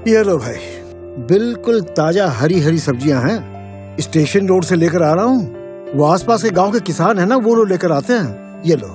ये लो भाई, बिल्कुल ताजा हरी हरी सब्जियां हैं। स्टेशन रोड से लेकर आ रहा हूँ। वो आसपास के गांव के किसान है ना, वो लोग लेकर आते हैं। ये लो।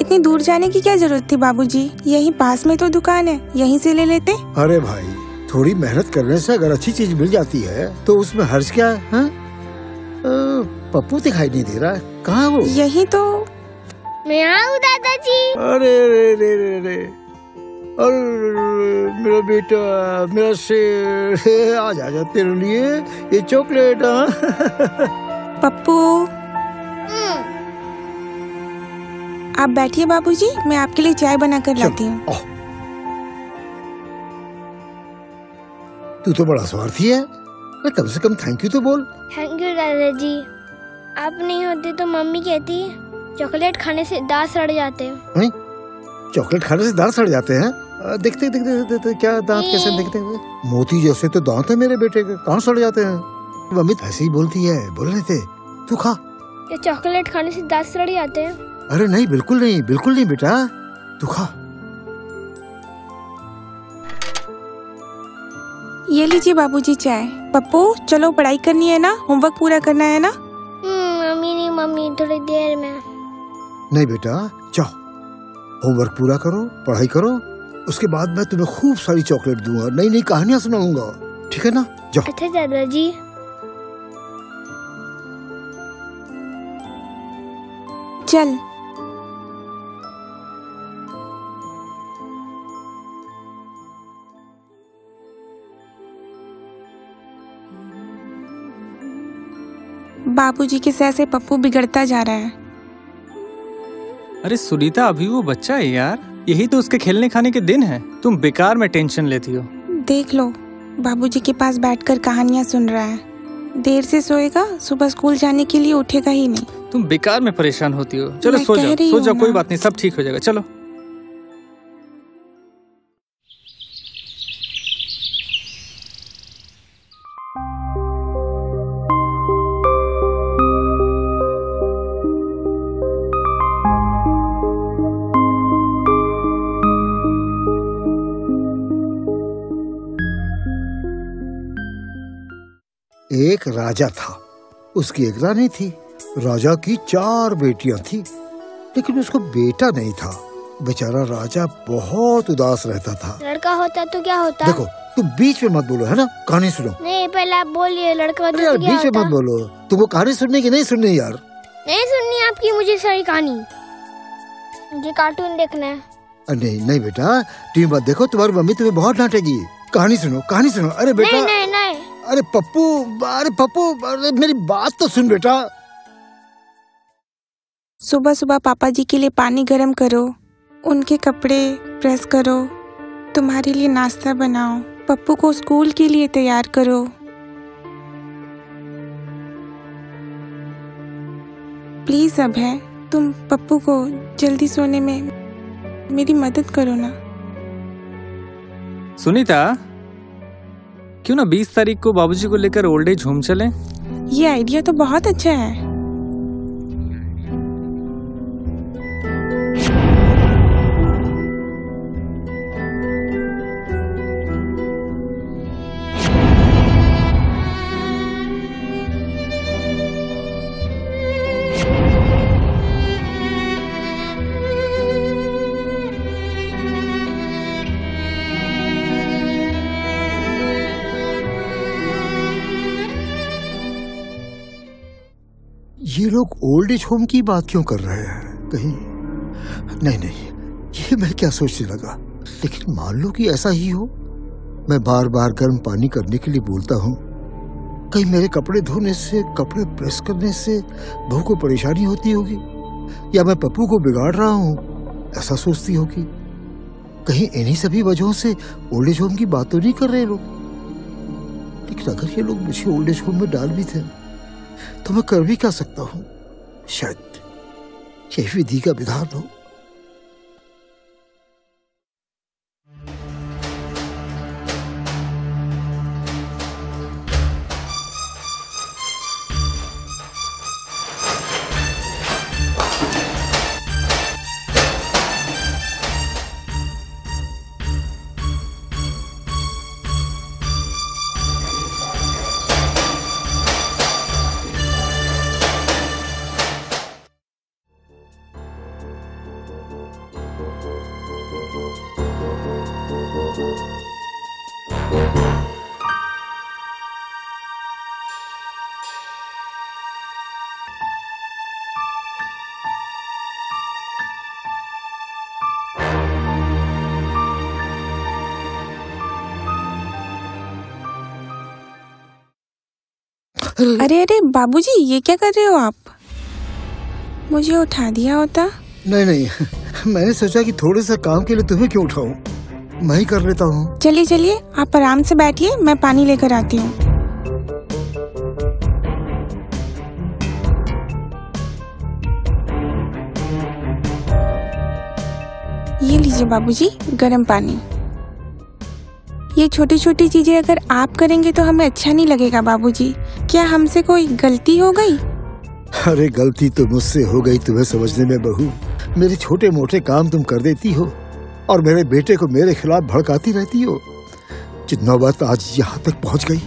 इतनी दूर जाने की क्या जरूरत थी बाबूजी? यहीं पास में तो दुकान है, यहीं से ले लेते। अरे भाई, थोड़ी मेहनत करने से अगर अच्छी चीज मिल जाती है तो उसमें हर्ज क्या है? पप्पू दिखाई नहीं दे रहा है, कहाँ है वो? यही तो। मैं आऊँ दादाजी। अरे रे रे रे रे, अरे मेरा बेटा, मेरा शेर, आ जा तेरे लिए ये चॉकलेट। पप्पू आप बैठिए बाबूजी, मैं आपके लिए चाय बना कर लाती हूँ। तू तो बड़ा स्वार्थी है, कम से कम थैंक यू तो बोल। थैंक यू दादाजी, आप नहीं होते तो मम्मी कहती चॉकलेट खाने से दांत सड़ जाते हैं। चॉकलेट खाने से दांत सड़ जाते हैं? देखते देखते क्या दांत कैसे दिखते हैं? मोती जैसे तो दांत है मेरे बेटे के, कहाँ सड़ जाते हैं? मम्मी ऐसे ही बोलती है, बोल रहे थे। तू खा। क्या चॉकलेट खाने से दांत सड़ जाते हैं? अरे नहीं, बिल्कुल नहीं, बिल्कुल नहीं बेटा, तू खा। ये लीजिए बाबूजी चाय। पप्पू चलो, पढ़ाई करनी है ना, होमवर्क पूरा करना है ना। मम्मी थोड़ी देर में। नहीं बेटा, जाओ होमवर्क पूरा करो, पढ़ाई करो, उसके बाद मैं तुम्हें खूब सारी चॉकलेट दूंगा, नई नई कहानियां सुनाऊंगा, ठीक है ना? जाओ। अच्छा दादाजी। चल। बाबूजी के सह से पप्पू बिगड़ता जा रहा है। अरे सुनीता, अभी वो बच्चा है यार, यही तो उसके खेलने खाने के दिन है। तुम बेकार में टेंशन लेती हो। देख लो, बाबूजी के पास बैठकर कहानियां सुन रहा है। देर से सोएगा, सुबह स्कूल जाने के लिए उठेगा ही नहीं। तुम बेकार में परेशान होती हो। चलो सो जाओ, कोई बात नहीं, सब ठीक हो जाएगा। चलो। एक राजा था, उसकी एक रानी थी। राजा की 4 बेटियां थी, लेकिन उसको बेटा नहीं था। बेचारा राजा बहुत उदास रहता था। लड़का होता तो क्या होता? देखो, तुम बीच में मत बोलो, है ना? कहानी सुनो। नहीं, पहले आप बोलिए। लड़का होता तो क्या होता? बीच में मत बोलो। तुमको कहानी सुननी की नहीं सुननी यार? नहीं सुननी आपकी मुझे सारी कहानी, मुझे कार्टून देखना है। नहीं बेटा, टीवी मत देखो, तुम्हारी मम्मी तुम्हें बहुत डांटेगी। कहानी सुनो, कहानी सुनो। अरे बेटा, नहीं। अरे पप्पू, अरे मेरी बात तो सुन बेटा। सुबह सुबह पापा जी के लिए पानी गर्म करो, उनके कपड़े प्रेस करो, तुम्हारे लिए नाश्ता बनाओ, पप्पू को स्कूल के लिए तैयार करो। प्लीज अब है, तुम पप्पू को जल्दी सोने में मेरी मदद करो ना। सुनीता, क्यों ना 20 तारीख को बाबूजी को लेकर ओल्ड एज होम चलें? ये आइडिया तो बहुत अच्छा है। ये लोग ओल्ड एज होम की बात क्यों कर रहे हैं? कहीं नहीं, ये मैं क्या सोचने लगा। लेकिन मान लो कि ऐसा ही हो, मैं बार बार गर्म पानी करने के लिए बोलता हूँ, कहीं मेरे कपड़े धोने से, कपड़े प्रेस करने से बहू को परेशानी होती होगी, या मैं पप्पू को बिगाड़ रहा हूँ ऐसा सोचती होगी। कहीं इन्हीं सभी वजहों से ओल्ड एज होम की बात तो नहीं कर रहे लोग। लेकिन अगर ये लोग मुझे ओल्ड एज होम में डाल भी थे तो मैं कर भी क्या सकता हूँ? शायद यही विधि का विधान हो। अरे अरे बाबूजी, ये क्या कर रहे हो आप? मुझे उठा दिया होता। नहीं नहीं, मैंने सोचा कि थोड़े से काम के लिए तुम्हें क्यों उठाऊं, मैं ही कर लेता हूँ। चलिए चलिए, आप आराम से बैठिए, मैं पानी लेकर आती हूँ। ये लीजिए बाबूजी, गर्म पानी। ये छोटी छोटी चीजें अगर आप करेंगे तो हमें अच्छा नहीं लगेगा बाबूजी। क्या हमसे कोई गलती हो गई? अरे गलती तो मुझसे हो गई तुम्हें समझने में बहू। मेरे छोटे मोटे काम तुम कर देती हो और मेरे बेटे को मेरे खिलाफ भड़काती रहती हो। कि नौबत आज यहाँ तक पहुँच गई।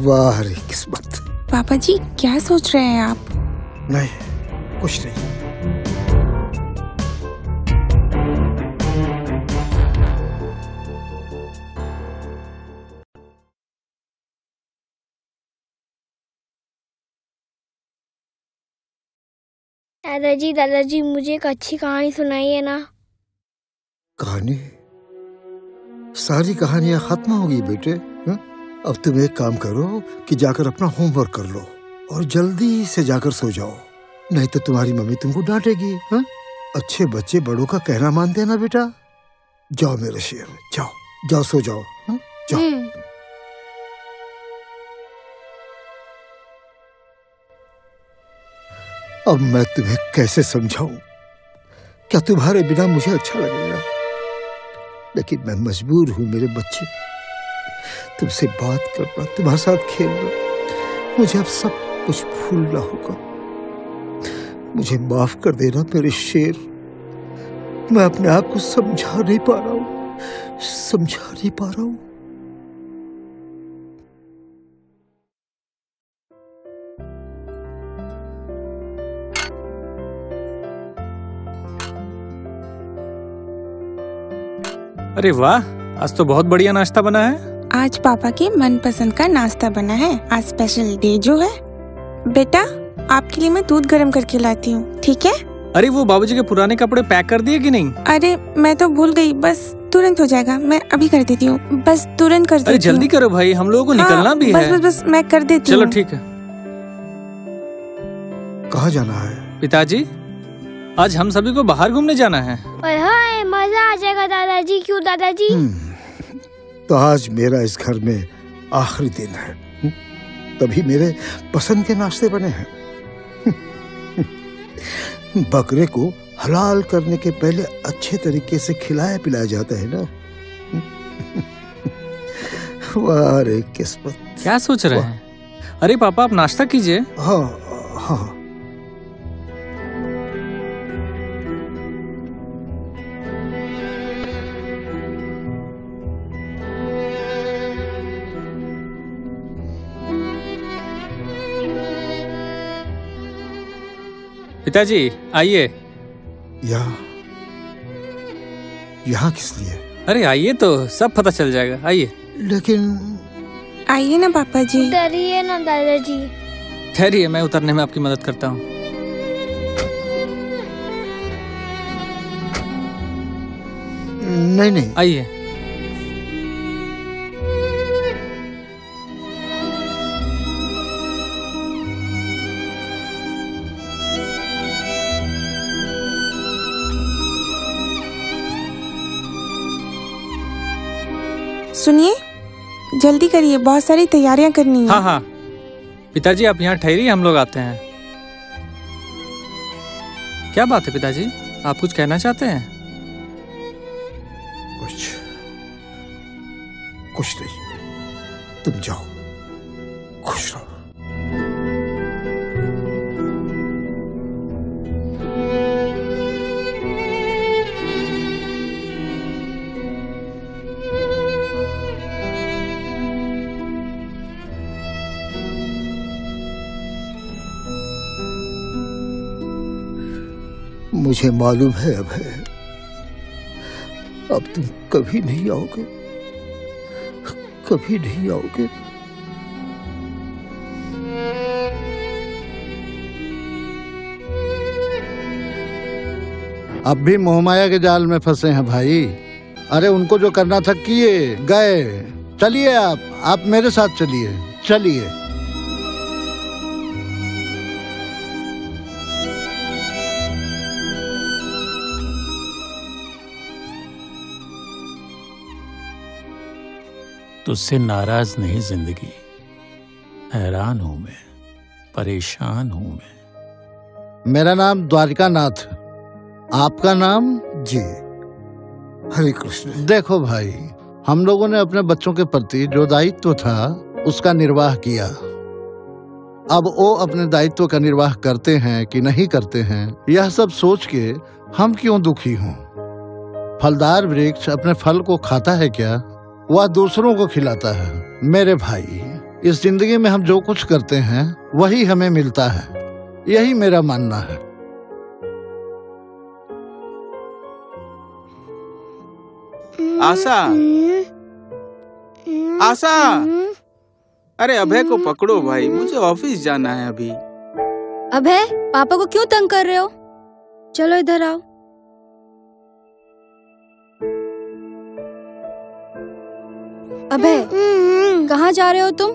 वाह रे किस्मत। पापा जी क्या सोच रहे हैं आप? नहीं, कुछ नहीं। दादाजी मुझे एक अच्छी कहानी सुनाइए ना। कहानी? सारी कहानियां खत्म हो गई बेटे। अब तुम एक काम करो कि जाकर अपना होमवर्क कर लो और जल्दी से जाकर सो जाओ, नहीं तो तुम्हारी मम्मी तुमको डांटेगी। अच्छे बच्चे बड़ों का कहना मानते हैं ना बेटा। जाओ मेरे शेर, जाओ जाओ सो जाओ। जाओ। अब मैं तुम्हें कैसे समझाऊं? क्या तुम्हारे बिना मुझे अच्छा लगेगा? लेकिन मैं मजबूर हूं मेरे बच्चे। तुमसे बात करना, तुम्हारे साथ खेलना, मुझे अब सब कुछ भूलना होगा। मुझे माफ कर देना मेरे शेर। मैं अपने आप को समझा नहीं पा रहा हूं। अरे वाह, आज तो बहुत बढ़िया नाश्ता बना है। आज पापा के मनपसंद का नाश्ता बना है। आज स्पेशल डे जो है। बेटा आपके लिए मैं दूध गर्म करके लाती हूँ, ठीक है? अरे वो बाबूजी के पुराने कपड़े पैक कर दिए कि नहीं? अरे मैं तो भूल गई, बस तुरंत हो जाएगा, मैं अभी कर देती हूँ। बस तुरंत कर देती हूँ। अरे जल्दी करो भाई, हम लोगों को निकलना भी है। बस मैं कर देती हूँ। चलो ठीक है। कहाँ जाना है पिताजी? आज हम सभी को बाहर घूमने जाना है। हाय मजा आ जाएगा दादाजी। क्यों दादाजी? तो आज मेरा इस घर में आखिरी दिन है, तभी मेरे पसंद के नाश्ते बने हैं। बकरे को हलाल करने के पहले अच्छे तरीके से खिलाया पिलाया जाता है ना। वाह रे किस्मत। क्या सोच रहे हैं? अरे पापा आप नाश्ता कीजिए। हाँ हाँ। पिताजी आइए। यहाँ किस लिए? अरे आइए तो सब पता चल जाएगा, आइए। लेकिन आइए ना पापा जी। उतरिए ना दादाजी। ठहरिए, मैं उतरने में आपकी मदद करता हूँ। नहीं आइए। सुनिए, जल्दी करिए, बहुत सारी तैयारियां करनी है। हाँ पिताजी आप यहाँ ठहरिए, हम लोग आते हैं। क्या बात है पिताजी, आप कुछ कहना चाहते हैं? कुछ नहीं, तुम जाओ, खुश रहो। मुझे मालूम है अब तुम कभी नहीं आओगे, कभी नहीं आओगे। अब भी मोहमाया के जाल में फंसे हैं भाई। अरे उनको जो करना था किए, गए। चलिए आप मेरे साथ चलिए, चलिए। तुझसे नाराज नहीं जिंदगी, हैरान हूं मैं, परेशान हूं मैं। मेरा नाम द्वारिका नाथ, आपका नाम? जी हरे कृष्ण। देखो भाई, हम लोगों ने अपने बच्चों के प्रति जो दायित्व था उसका निर्वाह किया। अब वो अपने दायित्व का निर्वाह करते हैं कि नहीं करते हैं, यह सब सोच के हम क्यों दुखी हों? फलदार वृक्ष अपने फल को खाता है क्या? वह दूसरों को खिलाता है। मेरे भाई, इस जिंदगी में हम जो कुछ करते हैं वही हमें मिलता है, यही मेरा मानना है। आशा, आशा, अरे अभय को पकड़ो भाई, मुझे ऑफिस जाना है अभी। अभय, पापा को क्यों तंग कर रहे हो? चलो इधर आओ। अभय, कहाँ जा रहे हो तुम?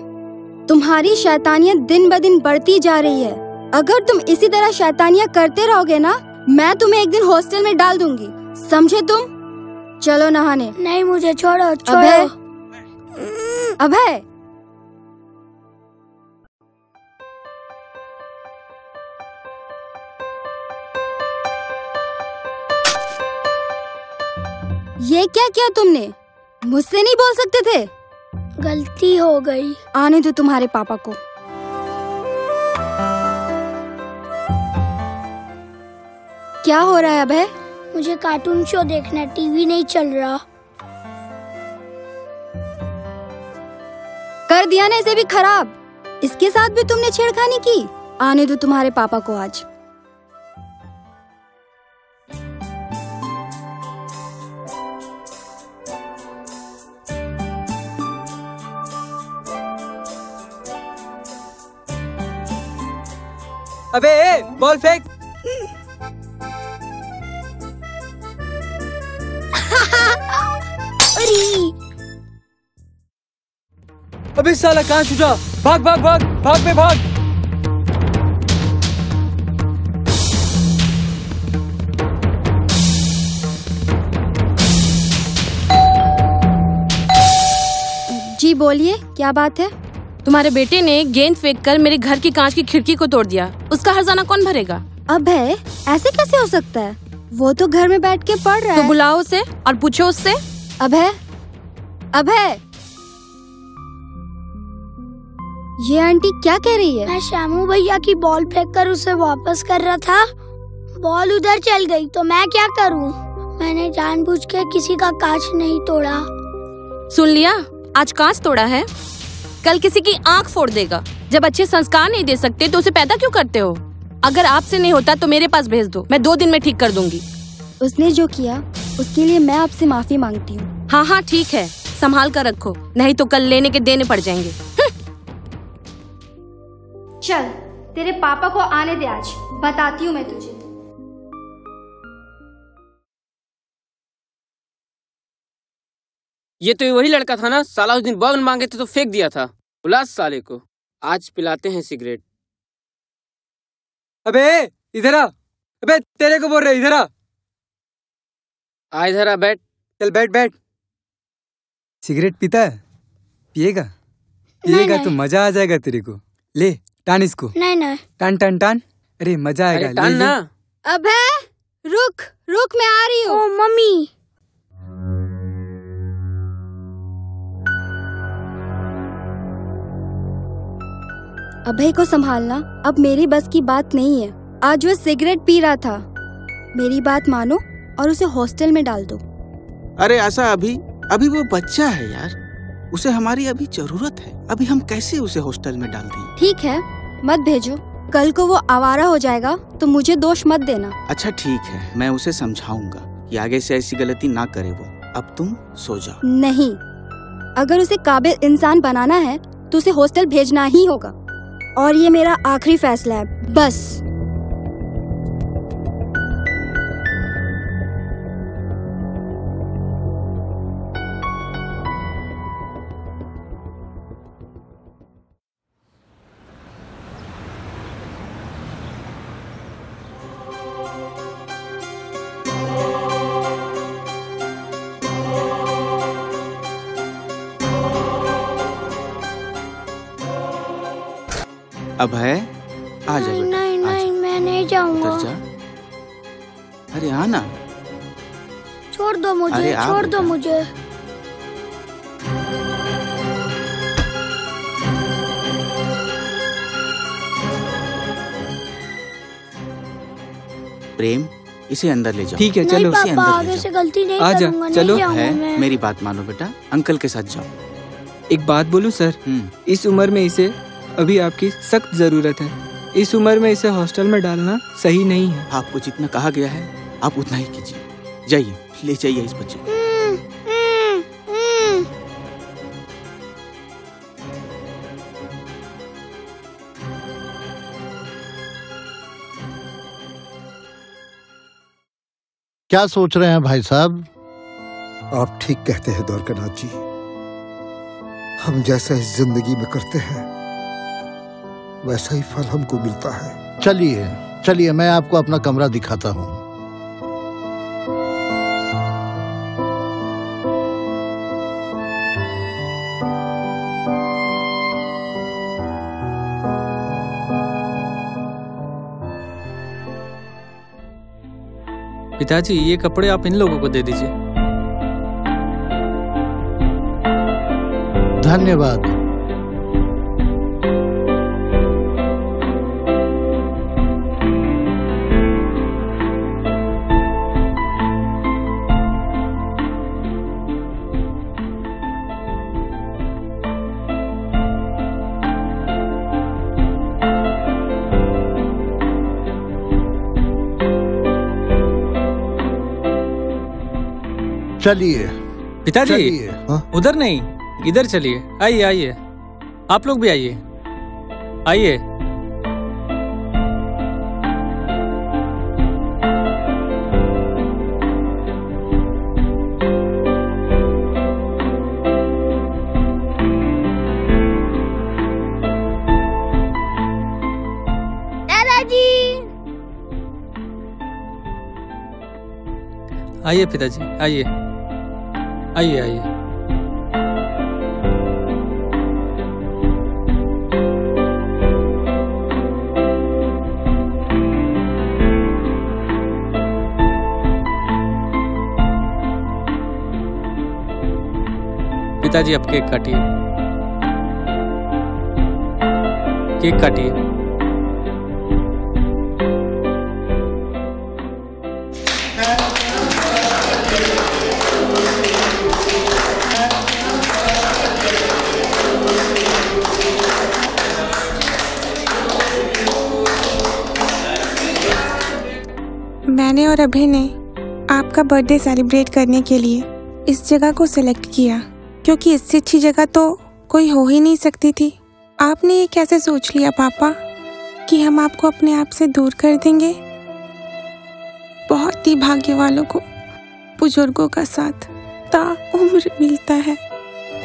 तुम्हारी शैतानियत दिन ब दिन बढ़ती जा रही है। अगर तुम इसी तरह शैतानियाँ करते रहोगे ना, मैं तुम्हें एक दिन हॉस्टल में डाल दूंगी, समझे तुम? चलो नहाने। नहीं, मुझे छोड़ो, छोड़ो। अभय, अभय, ये क्या किया तुमने? मुझसे नहीं बोल सकते थे? गलती हो गई। आने दो तुम्हारे पापा को। क्या हो रहा है अभय? मुझे कार्टून शो देखना है, टीवी नहीं चल रहा। कर दिया ना इसे भी खराब। इसके साथ भी तुमने छेड़खानी की। आने दो तुम्हारे पापा को आज। अबे बॉल फेंक। अबे साला कहाँ छूटा? भाग भाग भाग भाग पे भाग। जी बोलिए, क्या बात है? तुम्हारे बेटे ने गेंद फेंककर मेरे घर की कांच की खिड़की को तोड़ दिया। उसका हर्जाना कौन भरेगा? अभय, ऐसे कैसे हो सकता है? वो तो घर में बैठ के पढ़ रहा है। तो बुलाओ उसे और पूछो उससे। अभय, अभय, ये आंटी क्या कह रही है? मैं श्यामू भैया की बॉल फेंककर उसे वापस कर रहा था, बॉल उधर चल गई तो मैं क्या करूं? मैंने जानबूझ के किसी का कांच नहीं तोड़ा। सुन लिया, आज कांच तोड़ा है, कल किसी की आंख फोड़ देगा। जब अच्छे संस्कार नहीं दे सकते तो उसे पैदा क्यों करते हो? अगर आपसे नहीं होता तो मेरे पास भेज दो, मैं 2 दिन में ठीक कर दूंगी। उसने जो किया उसके लिए मैं आपसे माफी मांगती हूँ। हाँ हाँ ठीक है, संभाल कर रखो, नहीं तो कल लेने के देने पड़ जाएंगे। चल, तेरे पापा को आने दे, आज बताती हूँ मैं तुझे। ये तो वही लड़का था ना, साला उस दिन बॉल मांगे थे तो फेंक दिया था। बुला साले को, आज पिलाते हैं सिगरेट। अबे इधर आ। अबे तेरे को बोल रहे, इधर आ। इधर आ, बैठ। चल बैठ बैठ। सिगरेट पीता है? पिएगा? पिएगा तो मजा आ जाएगा तेरे को। ले टान इसको। नहीं नहीं। टान टान टान। अरे मजा आएगा। अरे टान ना। अबे रुक रुक, मैं आ रही हूँ। ओ मम्मी। अभय को संभालना अब मेरी बस की बात नहीं है। आज वो सिगरेट पी रहा था। मेरी बात मानो और उसे हॉस्टल में डाल दो। अरे आशा, अभी वो बच्चा है यार, उसे हमारी अभी जरूरत है। अभी हम कैसे उसे हॉस्टल में डाल दें? ठीक है, मत भेजो। कल को वो आवारा हो जाएगा तो मुझे दोष मत देना। अच्छा ठीक है, मैं उसे समझाऊंगा कि आगे से ऐसी गलती ना करे वो। अब तुम सो जाओ। नहीं, अगर उसे काबिल इंसान बनाना है तो उसे हॉस्टल भेजना ही होगा, और ये मेरा आखिरी फैसला है, बस। अब है, आ जा बेटा। नहीं नहीं, मैं नहीं जाऊंगा। उतर जा। अरे आना। छोड़ दो मुझे, अरे आ छोड़ दो बेटा। मुझे। प्रेम, इसे अंदर ले जाओ। ठीक है, नहीं चलो। इसे पापा, अंदर ले आगे जाओ। से गलती नहीं आजा, करूंगा, चलो। नहीं जाऊंगा है, मैं। मेरी बात मानो बेटा, अंकल के साथ जाओ। एक बात बोलूं सर, इस उम्र में इसे अभी आपकी सख्त जरूरत है। इस उम्र में इसे हॉस्टल में डालना सही नहीं है। आपको जितना कहा गया है आप उतना ही कीजिए। जाइए, ले जाइए इस बच्चे को। क्या सोच रहे हैं भाई साहब? आप ठीक कहते हैं द्वारकानाथ जी। हम जैसा इस जिंदगी में करते हैं वैसा ही फल हमको मिलता है। चलिए चलिए, मैं आपको अपना कमरा दिखाता हूँ। पिताजी, ये कपड़े आप इन लोगों को दे दीजिए। धन्यवाद। चलिए पिताजी, चलिए। उधर नहीं, इधर चलिए। आइए आइए, आप लोग भी आइए। आइए। दादाजी, आइए पिताजी, आइए आइए आइए। पिताजी, आप केक काटिए, केक काटिए। मैंने और अभय ने आपका बर्थडे सेलिब्रेट करने के लिए इस जगह को सिलेक्ट किया, क्योंकि इससे अच्छी जगह तो कोई हो ही नहीं सकती थी। आपने ये कैसे सोच लिया पापा कि हम आपको अपने आप से दूर कर देंगे? बहुत ही भाग्य वालों को बुजुर्गों का साथ ताउम्र मिलता है।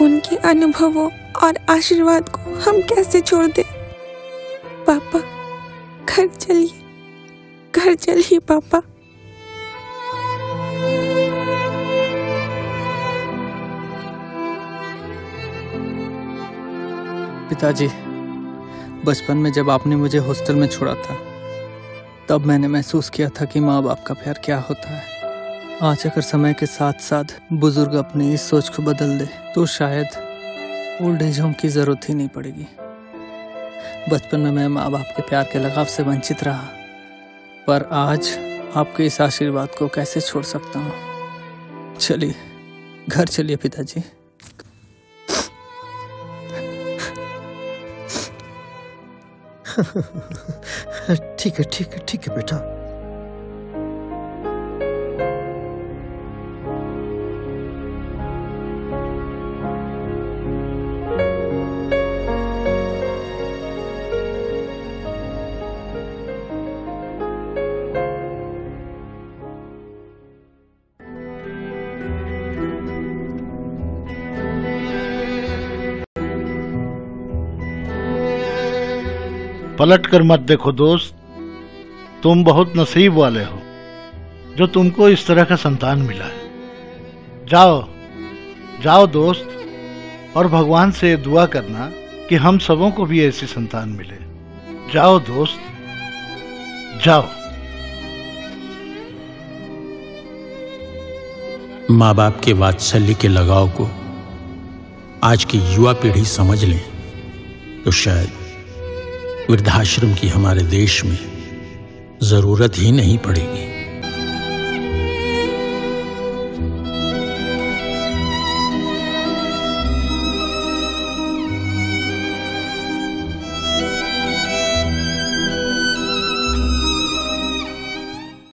उनके अनुभवों और आशीर्वाद को हम कैसे छोड़ दें? पापा, घर चलिए, घर चलिए पापा। पिताजी, बचपन में जब आपने मुझे हॉस्टल में छोड़ा था, तब मैंने महसूस किया था कि माँ बाप का प्यार क्या होता है। आज अगर समय के साथ साथ बुजुर्ग अपनी इस सोच को बदल दे तो शायद ओल्ड एज होम की जरूरत ही नहीं पड़ेगी। बचपन में मैं माँ बाप के प्यार के लगाव से वंचित रहा, पर आज आपके इस आशीर्वाद को कैसे छोड़ सकता हूँ। चलिए, घर चलिए पिताजी। ठीक है ठीक है ठीक है बेटा। पलट कर मत देखो दोस्त, तुम बहुत नसीब वाले हो जो तुमको इस तरह का संतान मिला है। जाओ जाओ दोस्त, और भगवान से दुआ करना कि हम सबों को भी ऐसी संतान मिले। जाओ दोस्त, जाओ। माँ बाप के वात्सल्य के लगाव को आज की युवा पीढ़ी समझ ले तो शायद वृद्धाश्रम की हमारे देश में जरूरत ही नहीं पड़ेगी।